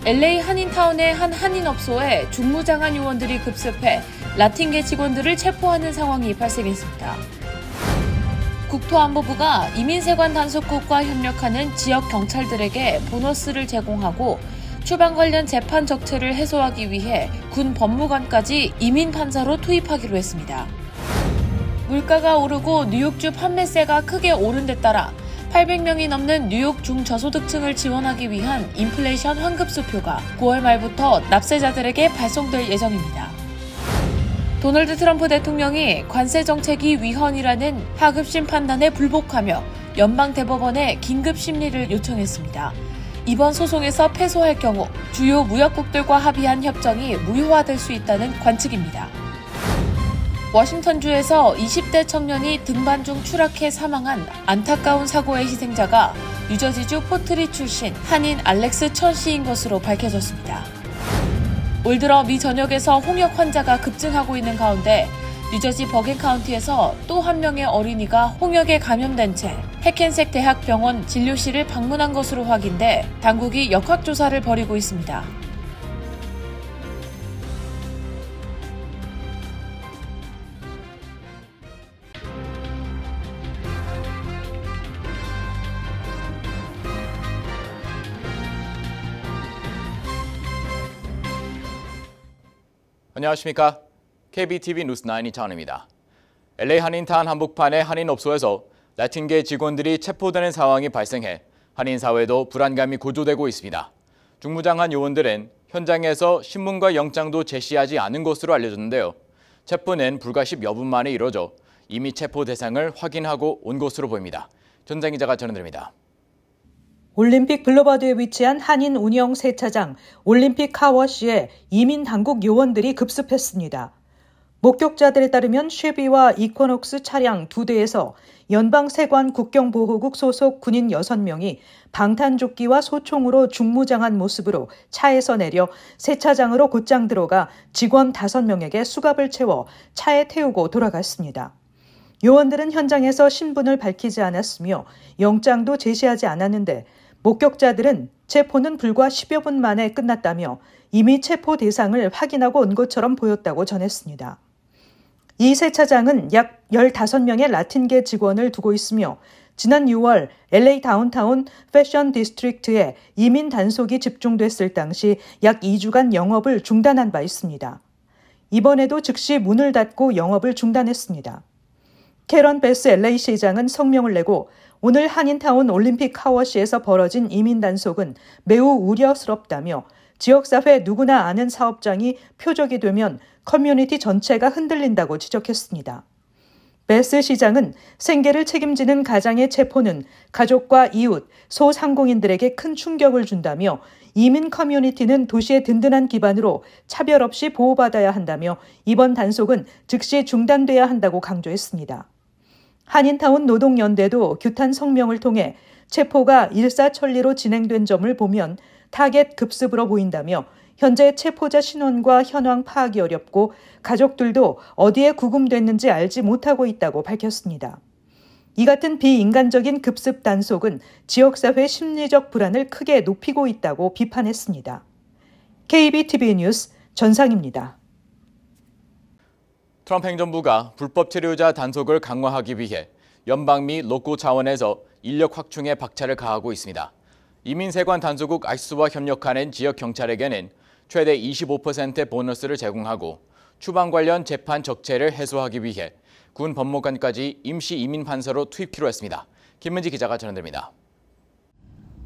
LA 한인타운의 한 한인업소에 중무장한 요원들이 급습해 라틴계 직원들을 체포하는 상황이 발생했습니다. 국토안보부가 이민세관 단속국과 협력하는 지역 경찰들에게 보너스를 제공하고 추방 관련 재판 적체를 해소하기 위해 군 법무관까지 이민 판사로 투입하기로 했습니다. 물가가 오르고 뉴욕주 판매세가 크게 오른 데 따라 800명이 넘는 뉴욕 중저소득층을 지원하기 위한 인플레이션 환급수표가 9월 말부터 납세자들에게 발송될 예정입니다. 도널드 트럼프 대통령이 관세 정책이 위헌이라는 하급심 판단에 불복하며 연방대법원에 긴급 심리를 요청했습니다. 이번 소송에서 패소할 경우 주요 무역국들과 합의한 협정이 무효화될 수 있다는 관측입니다. 워싱턴주에서 20대 청년이 등반 중 추락해 사망한 안타까운 사고의 희생자가 뉴저지주 포트리 출신 한인 알렉스 천 씨인 것으로 밝혀졌습니다. 올 들어 미 전역에서 홍역 환자가 급증하고 있는 가운데 뉴저지 버겐 카운티에서 또 한 명의 어린이가 홍역에 감염된 채 해켄색 대학병원 진료실을 방문한 것으로 확인돼 당국이 역학조사를 벌이고 있습니다. 안녕하십니까. KBTV 뉴스 9 이창원입니다. LA 한인타운 한복판의 한인업소에서 라틴계 직원들이 체포되는 상황이 발생해 한인사회도 불안감이 고조되고 있습니다. 중무장한 요원들은 현장에서 신문과 영장도 제시하지 않은 것으로 알려졌는데요. 체포는 불과 10여 분 만에 이뤄져 이미 체포 대상을 확인하고 온 것으로 보입니다. 전장 기자가 전해드립니다. 올림픽 블루버드에 위치한 한인 운영 세차장 올림픽 카워시에 이민 당국 요원들이 급습했습니다. 목격자들에 따르면 쉐비와 이코녹스 차량 2대에서 연방세관 국경보호국 소속 군인 6명이 방탄조끼와 소총으로 중무장한 모습으로 차에서 내려 세차장으로 곧장 들어가 직원 5명에게 수갑을 채워 차에 태우고 돌아갔습니다. 요원들은 현장에서 신분을 밝히지 않았으며 영장도 제시하지 않았는데 목격자들은 체포는 불과 10여 분 만에 끝났다며 이미 체포 대상을 확인하고 온 것처럼 보였다고 전했습니다. 이 세차장은 약 15명의 라틴계 직원을 두고 있으며 지난 6월 LA 다운타운 패션 디스트릭트에 이민 단속이 집중됐을 당시 약 2주간 영업을 중단한 바 있습니다. 이번에도 즉시 문을 닫고 영업을 중단했습니다. 캐런 베스 LA 시장은 성명을 내고 오늘 한인타운 올림픽 카워시에서 벌어진 이민 단속은 매우 우려스럽다며 지역사회 누구나 아는 사업장이 표적이 되면 커뮤니티 전체가 흔들린다고 지적했습니다. 베스 시장은 생계를 책임지는 가장의 체포는 가족과 이웃, 소상공인들에게 큰 충격을 준다며 이민 커뮤니티는 도시의 든든한 기반으로 차별 없이 보호받아야 한다며 이번 단속은 즉시 중단돼야 한다고 강조했습니다. 한인타운 노동연대도 규탄 성명을 통해 체포가 일사천리로 진행된 점을 보면 타겟 급습으로 보인다며 현재 체포자 신원과 현황 파악이 어렵고 가족들도 어디에 구금됐는지 알지 못하고 있다고 밝혔습니다. 이 같은 비인간적인 급습 단속은 지역사회 심리적 불안을 크게 높이고 있다고 비판했습니다. KBTV 뉴스 전상입니다. 트럼프 행정부가 불법 체류자 단속을 강화하기 위해 연방 및 로코 차원에서 인력 확충에 박차를 가하고 있습니다. 이민세관 단속국 ICE와 협력하는 지역 경찰에게는 최대 25%의 보너스를 제공하고 추방 관련 재판 적체를 해소하기 위해 군 법무관까지 임시 이민 판사로 투입키로 했습니다. 김문지 기자가 전해드립니다.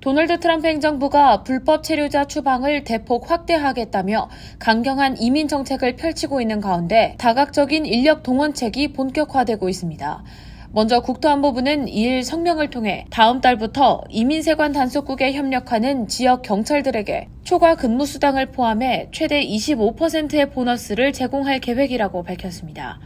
도널드 트럼프 행정부가 불법 체류자 추방을 대폭 확대하겠다며 강경한 이민 정책을 펼치고 있는 가운데 다각적인 인력 동원책이 본격화되고 있습니다. 먼저 국토안보부는 2일 성명을 통해 다음 달부터 이민세관 단속국에 협력하는 지역 경찰들에게 초과 근무수당을 포함해 최대 25%의 보너스를 제공할 계획이라고 밝혔습니다.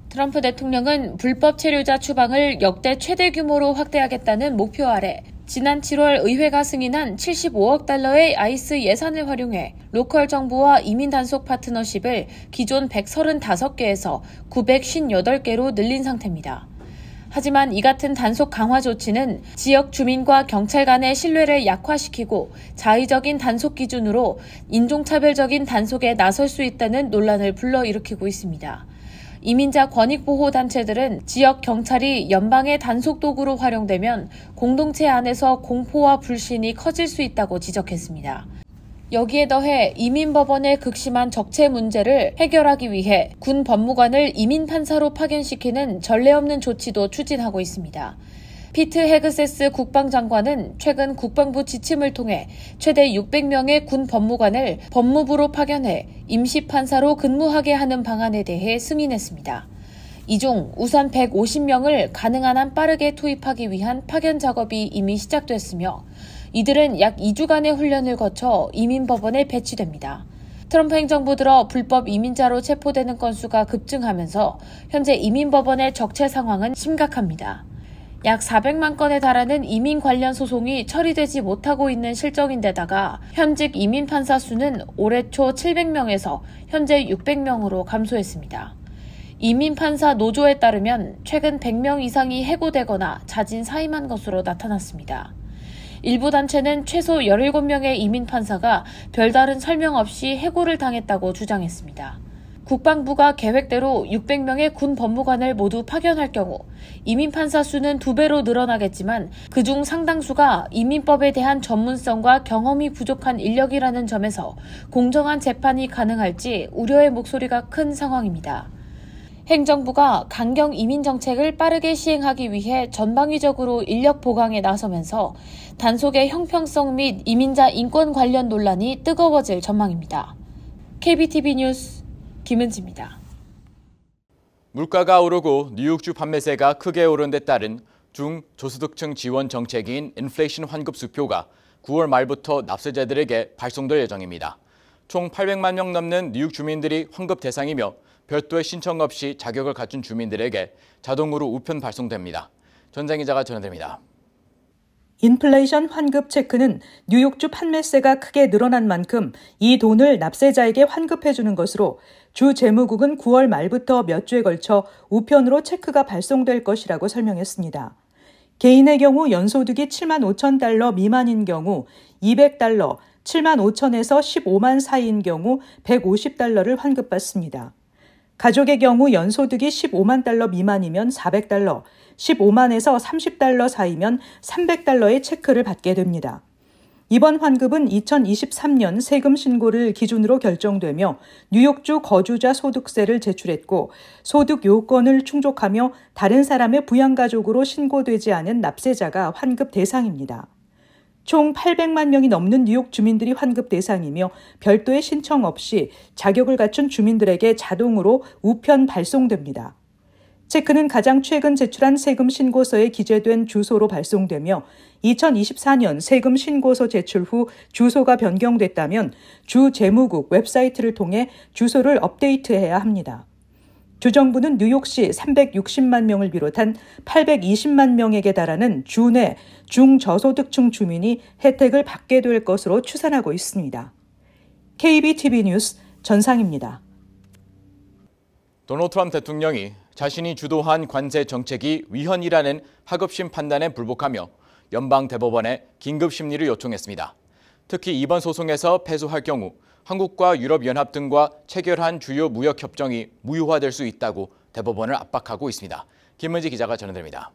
트럼프 대통령은 불법 체류자 추방을 역대 최대 규모로 확대하겠다는 목표 아래 지난 7월 의회가 승인한 75억 달러의 아이스 예산을 활용해 로컬 정부와 이민 단속 파트너십을 기존 135개에서 958개로 늘린 상태입니다. 하지만 이 같은 단속 강화 조치는 지역 주민과 경찰 간의 신뢰를 약화시키고 자의적인 단속 기준으로 인종차별적인 단속에 나설 수 있다는 논란을 불러일으키고 있습니다. 이민자 권익보호단체들은 지역 경찰이 연방의 단속 도구로 활용되면 공동체 안에서 공포와 불신이 커질 수 있다고 지적했습니다. 여기에 더해 이민법원의 극심한 적체 문제를 해결하기 위해 군 법무관을 이민판사로 파견시키는 전례 없는 조치도 추진하고 있습니다. 피트 헤그세스 국방장관은 최근 국방부 지침을 통해 최대 600명의 군 법무관을 법무부로 파견해 임시판사로 근무하게 하는 방안에 대해 승인했습니다. 이 중 우선 150명을 가능한 한 빠르게 투입하기 위한 파견 작업이 이미 시작됐으며 이들은 약 2주간의 훈련을 거쳐 이민법원에 배치됩니다. 트럼프 행정부 들어 불법 이민자로 체포되는 건수가 급증하면서 현재 이민법원의 적체 상황은 심각합니다. 약 400만 건에 달하는 이민 관련 소송이 처리되지 못하고 있는 실정인데다가 현직 이민 판사 수는 올해 초 700명에서 현재 600명으로 감소했습니다. 이민 판사 노조에 따르면 최근 100명 이상이 해고되거나 자진 사임한 것으로 나타났습니다. 일부 단체는 최소 17명의 이민 판사가 별다른 설명 없이 해고를 당했다고 주장했습니다. 국방부가 계획대로 600명의 군 법무관을 모두 파견할 경우 이민 판사 수는 2배로 늘어나겠지만 그중 상당수가 이민법에 대한 전문성과 경험이 부족한 인력이라는 점에서 공정한 재판이 가능할지 우려의 목소리가 큰 상황입니다. 행정부가 강경 이민 정책을 빠르게 시행하기 위해 전방위적으로 인력 보강에 나서면서 단속의 형평성 및 이민자 인권 관련 논란이 뜨거워질 전망입니다. KBTV 뉴스 김은지입니다. 물가가 오르고 뉴욕주 판매세가 크게 오른 데 따른 중저소득층 지원 정책인 인플레이션 환급 수표가 9월 말부터 납세자들에게 발송될 예정입니다. 총 800만 명 넘는 뉴욕 주민들이 환급 대상이며 별도의 신청 없이 자격을 갖춘 주민들에게 자동으로 우편 발송됩니다. 전장 기자가 전해드립니다. 인플레이션 환급 체크는 뉴욕주 판매세가 크게 늘어난 만큼 이 돈을 납세자에게 환급해주는 것으로 주 재무국은 9월 말부터 몇 주에 걸쳐 우편으로 체크가 발송될 것이라고 설명했습니다. 개인의 경우 연소득이 7만 5천 달러 미만인 경우 200달러, 7만 5천에서 15만 사이인 경우 150달러를 환급받습니다. 가족의 경우 연소득이 15만 달러 미만이면 400달러, 15만에서 30달러 사이면 300달러의 체크를 받게 됩니다. 이번 환급은 2023년 세금 신고를 기준으로 결정되며 뉴욕주 거주자 소득세를 제출했고 소득 요건을 충족하며 다른 사람의 부양가족으로 신고되지 않은 납세자가 환급 대상입니다. 총 800만 명이 넘는 뉴욕 주민들이 환급 대상이며 별도의 신청 없이 자격을 갖춘 주민들에게 자동으로 우편 발송됩니다. 체크는 가장 최근 제출한 세금 신고서에 기재된 주소로 발송되며 2024년 세금 신고서 제출 후 주소가 변경됐다면 주 재무국 웹사이트를 통해 주소를 업데이트해야 합니다. 주정부는 뉴욕시 360만 명을 비롯한 820만 명에게 달하는 주 내 중저소득층 주민이 혜택을 받게 될 것으로 추산하고 있습니다. KBTV 뉴스 전상입니다. 도널드 트럼프 대통령이 자신이 주도한 관세 정책이 위헌이라는 하급심 판단에 불복하며 연방대법원에 긴급 심리를 요청했습니다. 특히 이번 소송에서 패소할 경우 한국과 유럽연합 등과 체결한 주요 무역협정이 무효화될 수 있다고 대법원을 압박하고 있습니다. 김은지 기자가 전해드립니다.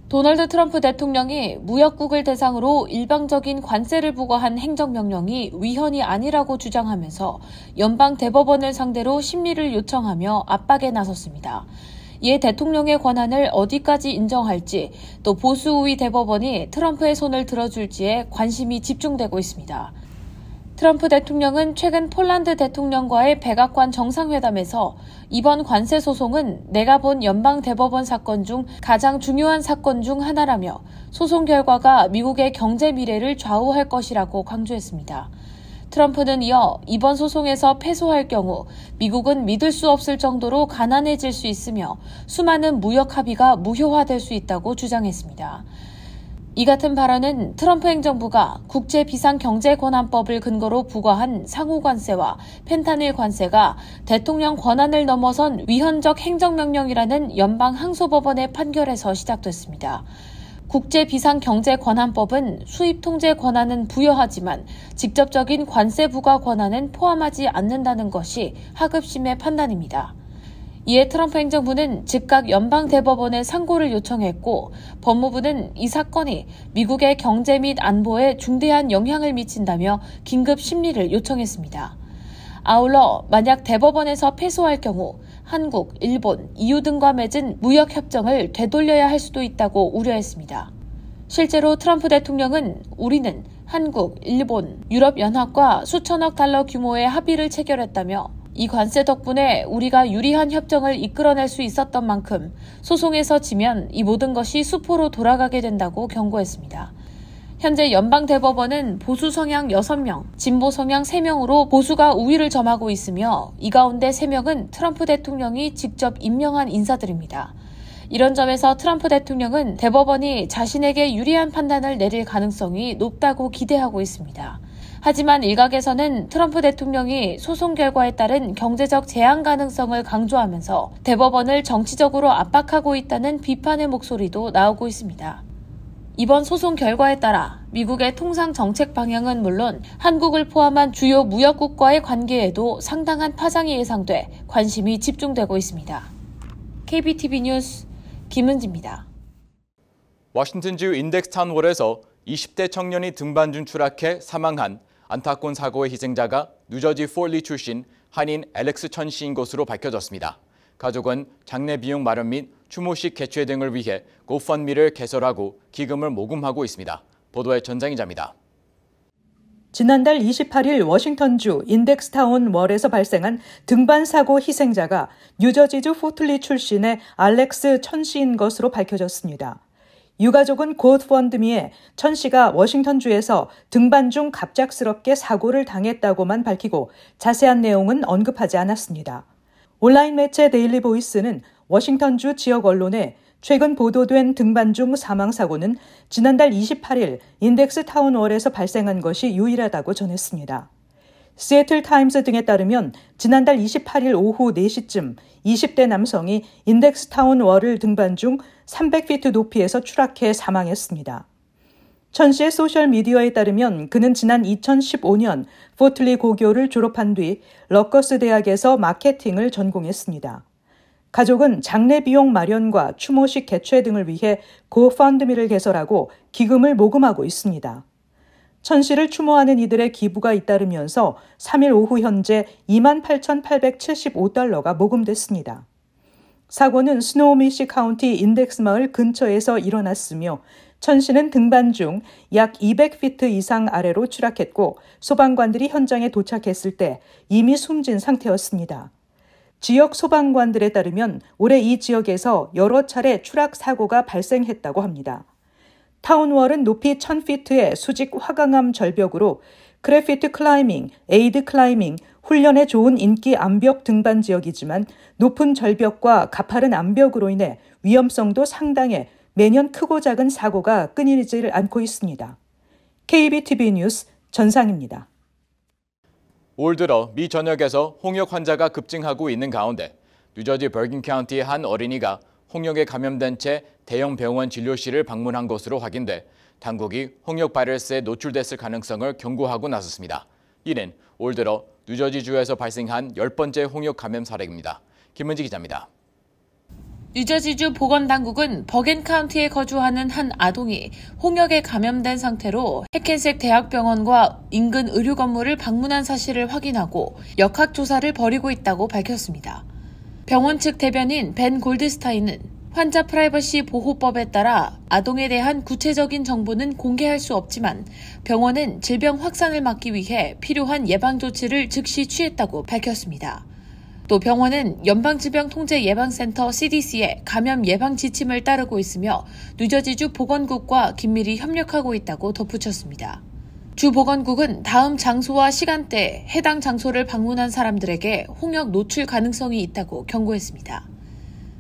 도널드 트럼프 대통령이 무역국을 대상으로 일방적인 관세를 부과한 행정명령이 위헌이 아니라고 주장하면서 연방대법원을 상대로 심리를 요청하며 압박에 나섰습니다. 이에 대통령의 권한을 어디까지 인정할지 또 보수 우위 대법원이 트럼프의 손을 들어줄지에 관심이 집중되고 있습니다. 트럼프 대통령은 최근 폴란드 대통령과의 백악관 정상회담에서 이번 관세 소송은 내가 본 연방대법원 사건 중 가장 중요한 사건 중 하나라며 소송 결과가 미국의 경제 미래를 좌우할 것이라고 강조했습니다. 트럼프는 이어 이번 소송에서 패소할 경우 미국은 믿을 수 없을 정도로 가난해질 수 있으며 수많은 무역 합의가 무효화될 수 있다고 주장했습니다. 이 같은 발언은 트럼프 행정부가 국제비상경제권한법을 근거로 부과한 상호관세와 펜타닐 관세가 대통령 권한을 넘어선 위헌적 행정명령이라는 연방항소법원의 판결에서 시작됐습니다. 국제비상경제권한법은 수입통제 권한은 부여하지만 직접적인 관세 부과 권한은 포함하지 않는다는 것이 하급심의 판단입니다. 이에 트럼프 행정부는 즉각 연방대법원에 상고를 요청했고 법무부는 이 사건이 미국의 경제 및 안보에 중대한 영향을 미친다며 긴급 심리를 요청했습니다. 아울러 만약 대법원에서 패소할 경우 한국, 일본, EU 등과 맺은 무역협정을 되돌려야 할 수도 있다고 우려했습니다. 실제로 트럼프 대통령은 우리는 한국, 일본, 유럽연합과 수천억 달러 규모의 합의를 체결했다며 이 관세 덕분에 우리가 유리한 협정을 이끌어낼 수 있었던 만큼 소송에서 지면 이 모든 것이 수포로 돌아가게 된다고 경고했습니다. 현재 연방대법원은 보수 성향 6명, 진보 성향 3명으로 보수가 우위를 점하고 있으며 이 가운데 3명은 트럼프 대통령이 직접 임명한 인사들입니다. 이런 점에서 트럼프 대통령은 대법원이 자신에게 유리한 판단을 내릴 가능성이 높다고 기대하고 있습니다. 하지만 일각에서는 트럼프 대통령이 소송 결과에 따른 경제적 재앙 가능성을 강조하면서 대법원을 정치적으로 압박하고 있다는 비판의 목소리도 나오고 있습니다. 이번 소송 결과에 따라 미국의 통상 정책 방향은 물론 한국을 포함한 주요 무역국과의 관계에도 상당한 파장이 예상돼 관심이 집중되고 있습니다. KBTV 뉴스 김은지입니다. 워싱턴주 인덱스타운월에서 20대 청년이 등반 중 추락해 사망한 안타까운 사고의 희생자가 뉴저지 폴리 출신 한인 알렉스 천 씨인 것으로 밝혀졌습니다. 가족은 장례 비용 마련 및 추모식 개최 등을 위해 고펀미를 개설하고 기금을 모금하고 있습니다. 보도에 전장 기자입니다. 지난달 28일 워싱턴주 인덱스타운 월에서 발생한 등반 사고 희생자가 뉴저지주 포틀리 출신의 알렉스 천 씨인 것으로 밝혀졌습니다. 유가족은 고펀드미에 천 씨가 워싱턴주에서 등반 중 갑작스럽게 사고를 당했다고만 밝히고 자세한 내용은 언급하지 않았습니다. 온라인 매체 데일리 보이스는 워싱턴주 지역 언론에 최근 보도된 등반 중 사망 사고는 지난달 28일 인덱스 타운월에서 발생한 것이 유일하다고 전했습니다. 시애틀 타임스 등에 따르면 지난달 28일 오후 4시쯤 20대 남성이 인덱스 타운월을 등반 중 300피트 높이에서 추락해 사망했습니다. 천 씨의 소셜미디어에 따르면 그는 지난 2015년 포틀리 고교를 졸업한 뒤 러커스 대학에서 마케팅을 전공했습니다. 가족은 장례 비용 마련과 추모식 개최 등을 위해 고펀드미를 개설하고 기금을 모금하고 있습니다. 천 씨를 추모하는 이들의 기부가 잇따르면서 3일 오후 현재 28,875달러가 모금됐습니다. 사고는 스노우미시 카운티 인덱스 마을 근처에서 일어났으며 천 씨는 등반 중 약 200피트 이상 아래로 추락했고 소방관들이 현장에 도착했을 때 이미 숨진 상태였습니다. 지역 소방관들에 따르면 올해 이 지역에서 여러 차례 추락 사고가 발생했다고 합니다. 타운월은 높이 1000피트의 수직 화강암 절벽으로 크래피트 클라이밍, 에이드 클라이밍, 훈련에 좋은 인기 암벽 등반 지역이지만 높은 절벽과 가파른 암벽으로 인해 위험성도 상당해 매년 크고 작은 사고가 끊이질 않고 있습니다. KBTV 뉴스 전상입니다. 올 들어 미 전역에서 홍역 환자가 급증하고 있는 가운데 뉴저지 버긴 카운티의 한 어린이가 홍역에 감염된 채 대형 병원 진료실을 방문한 것으로 확인돼 당국이 홍역 바이러스에 노출됐을 가능성을 경고하고 나섰습니다. 이는 올 들어 뉴저지주에서 발생한 10번째 홍역 감염 사례입니다. 김은지 기자입니다. 뉴저지주 보건당국은 버긴 카운티에 거주하는 한 아동이 홍역에 감염된 상태로 해켄색 대학병원과 인근 의료 건물을 방문한 사실을 확인하고 역학조사를 벌이고 있다고 밝혔습니다. 병원 측 대변인 벤 골드스타인은 환자 프라이버시 보호법에 따라 아동에 대한 구체적인 정보는 공개할 수 없지만 병원은 질병 확산을 막기 위해 필요한 예방 조치를 즉시 취했다고 밝혔습니다. 또 병원은 연방질병통제예방센터 CDC의 감염 예방 지침을 따르고 있으며 뉴저지주 보건국과 긴밀히 협력하고 있다고 덧붙였습니다. 주 보건국은 다음 장소와 시간대에 해당 장소를 방문한 사람들에게 홍역 노출 가능성이 있다고 경고했습니다.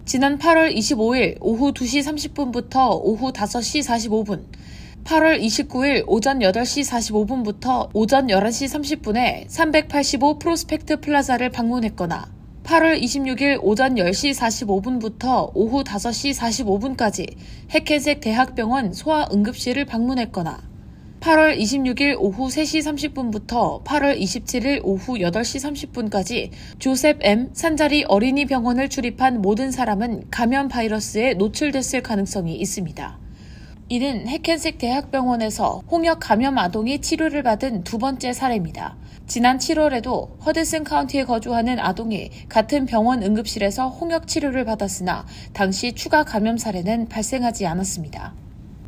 지난 8월 25일 오후 2시 30분부터 오후 5시 45분 8월 29일 오전 8시 45분부터 오전 11시 30분에 385 프로스펙트 플라자를 방문했거나 8월 26일 오전 10시 45분부터 오후 5시 45분까지 핵켄색 대학병원 소아응급실을 방문했거나 8월 26일 오후 3시 30분부터 8월 27일 오후 8시 30분까지 조셉 M. 산자리 어린이병원을 출입한 모든 사람은 감염 바이러스에 노출됐을 가능성이 있습니다. 이는 핵켄색 대학병원에서 홍역 감염 아동이 치료를 받은 두 번째 사례입니다. 지난 7월에도 허드슨 카운티에 거주하는 아동이 같은 병원 응급실에서 홍역 치료를 받았으나 당시 추가 감염 사례는 발생하지 않았습니다.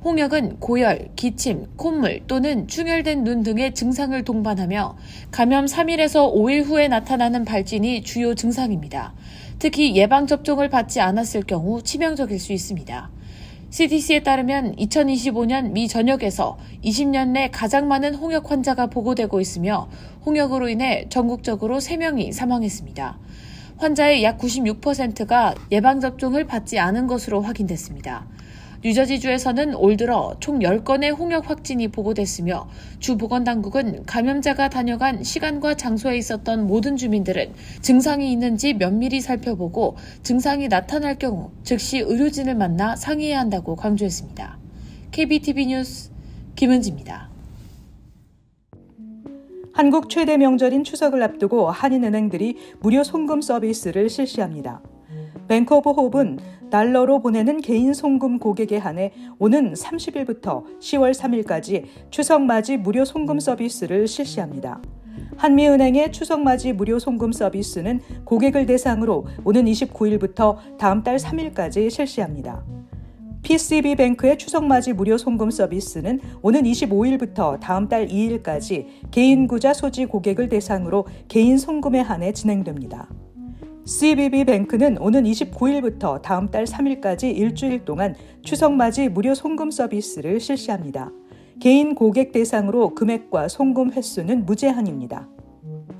홍역은 고열, 기침, 콧물 또는 충혈된 눈 등의 증상을 동반하며 감염 3일에서 5일 후에 나타나는 발진이 주요 증상입니다. 특히 예방접종을 받지 않았을 경우 치명적일 수 있습니다. CDC에 따르면 2025년 미 전역에서 20년 내 가장 많은 홍역 환자가 보고되고 있으며 홍역으로 인해 전국적으로 3명이 사망했습니다. 환자의 약 96%가 예방접종을 받지 않은 것으로 확인됐습니다. 뉴저지주에서는 올 들어 총 10건의 홍역 확진이 보고됐으며 주 보건당국은 감염자가 다녀간 시간과 장소에 있었던 모든 주민들은 증상이 있는지 면밀히 살펴보고 증상이 나타날 경우 즉시 의료진을 만나 상의해야 한다고 강조했습니다. KBTV 뉴스 김은지입니다. 한국 최대 명절인 추석을 앞두고 한인은행들이 무료 송금 서비스를 실시합니다. 뱅크 오브 홉은 달러로 보내는 개인 송금 고객에 한해 오는 30일부터 10월 3일까지 추석맞이 무료 송금 서비스를 실시합니다. 한미은행의 추석맞이 무료 송금 서비스는 고객을 대상으로 오는 29일부터 다음 달 3일까지 실시합니다. PCB뱅크의 추석맞이 무료 송금 서비스는 오는 25일부터 다음 달 2일까지 개인구자 소지 고객을 대상으로 개인 송금에 한해 진행됩니다. CBB뱅크는 오는 29일부터 다음 달 3일까지 일주일 동안 추석맞이 무료 송금 서비스를 실시합니다. 개인 고객 대상으로 금액과 송금 횟수는 무제한입니다.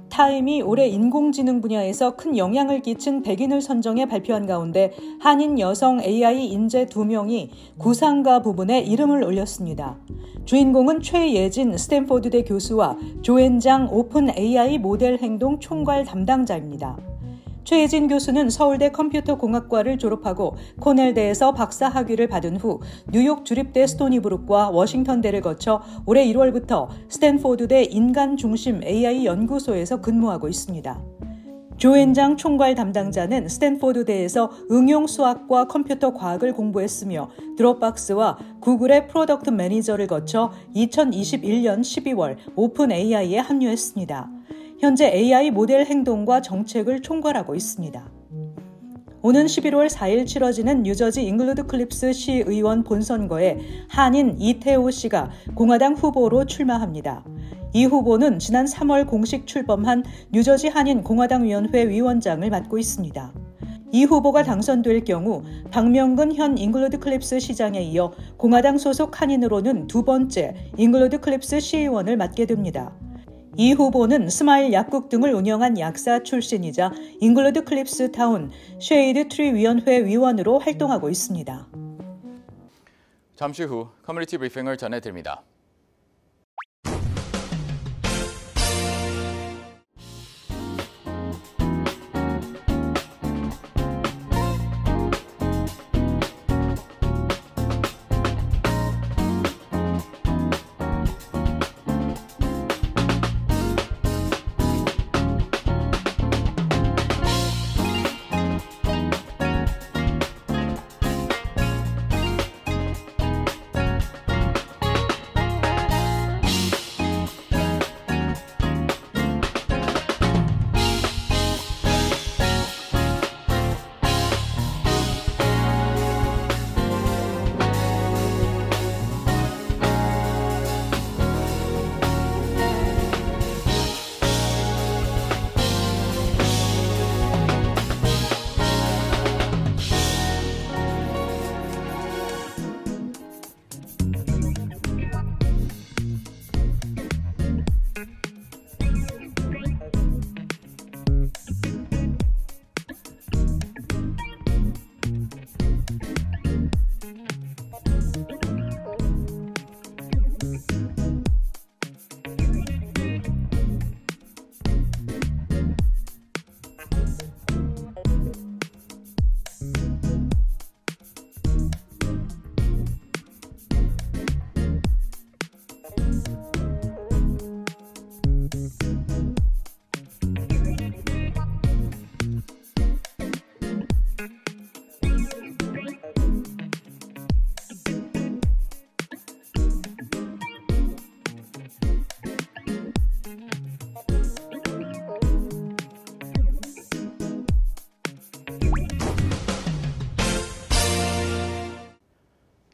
타임이 올해 인공지능 분야에서 큰 영향을 끼친 100인을 선정해 발표한 가운데 한인 여성 AI 인재 2명이 구상가 부분에 이름을 올렸습니다. 주인공은 최예진 스탠포드대 교수와 조앤장 오픈 AI 모델 행동 총괄 담당자입니다. 최예진 교수는 서울대 컴퓨터공학과를 졸업하고 코넬대에서 박사 학위를 받은 후 뉴욕 주립대 스토니브룩과 워싱턴대를 거쳐 올해 1월부터 스탠포드대 인간중심 AI 연구소에서 근무하고 있습니다. 조앤장 총괄 담당자는 스탠포드대에서 응용수학과 컴퓨터 과학을 공부했으며 드롭박스와 구글의 프로덕트 매니저를 거쳐 2021년 12월 오픈 AI에 합류했습니다. 현재 AI 모델 행동과 정책을 총괄하고 있습니다. 오는 11월 4일 치러지는 뉴저지 잉글루드 클립스 시의원 본선거에 한인 이태호 씨가 공화당 후보로 출마합니다. 이 후보는 지난 3월 공식 출범한 뉴저지 한인 공화당위원회 위원장을 맡고 있습니다. 이 후보가 당선될 경우 박명근 현 잉글루드 클립스 시장에 이어 공화당 소속 한인으로는 두 번째 잉글루드 클립스 시의원을 맡게 됩니다. 이 후보는 스마일 약국 등을 운영한 약사 출신이자 잉글루드 클립스 타운 쉐이드 트리 위원회 위원으로 활동하고 있습니다. 잠시 후 커뮤니티 브리핑을 전해드립니다.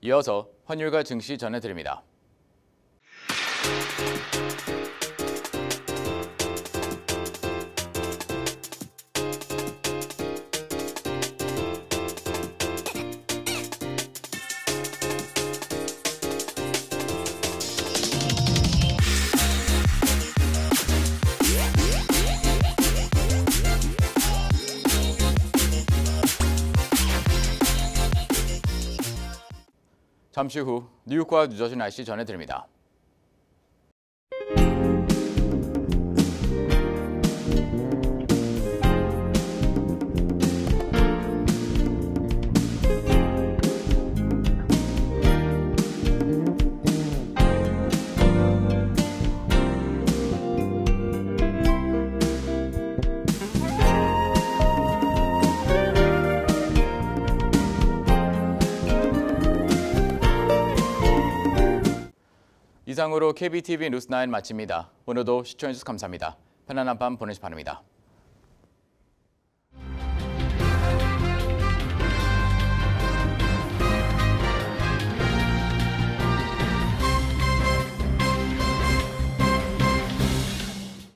이어서 환율과 증시 전해드립니다. 잠시 후 뉴욕과 뉴저지 날씨 전해드립니다. 이상으로 KBTV 뉴스9 마칩니다. 오늘도 시청해주셔서 감사합니다. 편안한 밤 보내시 바랍니다.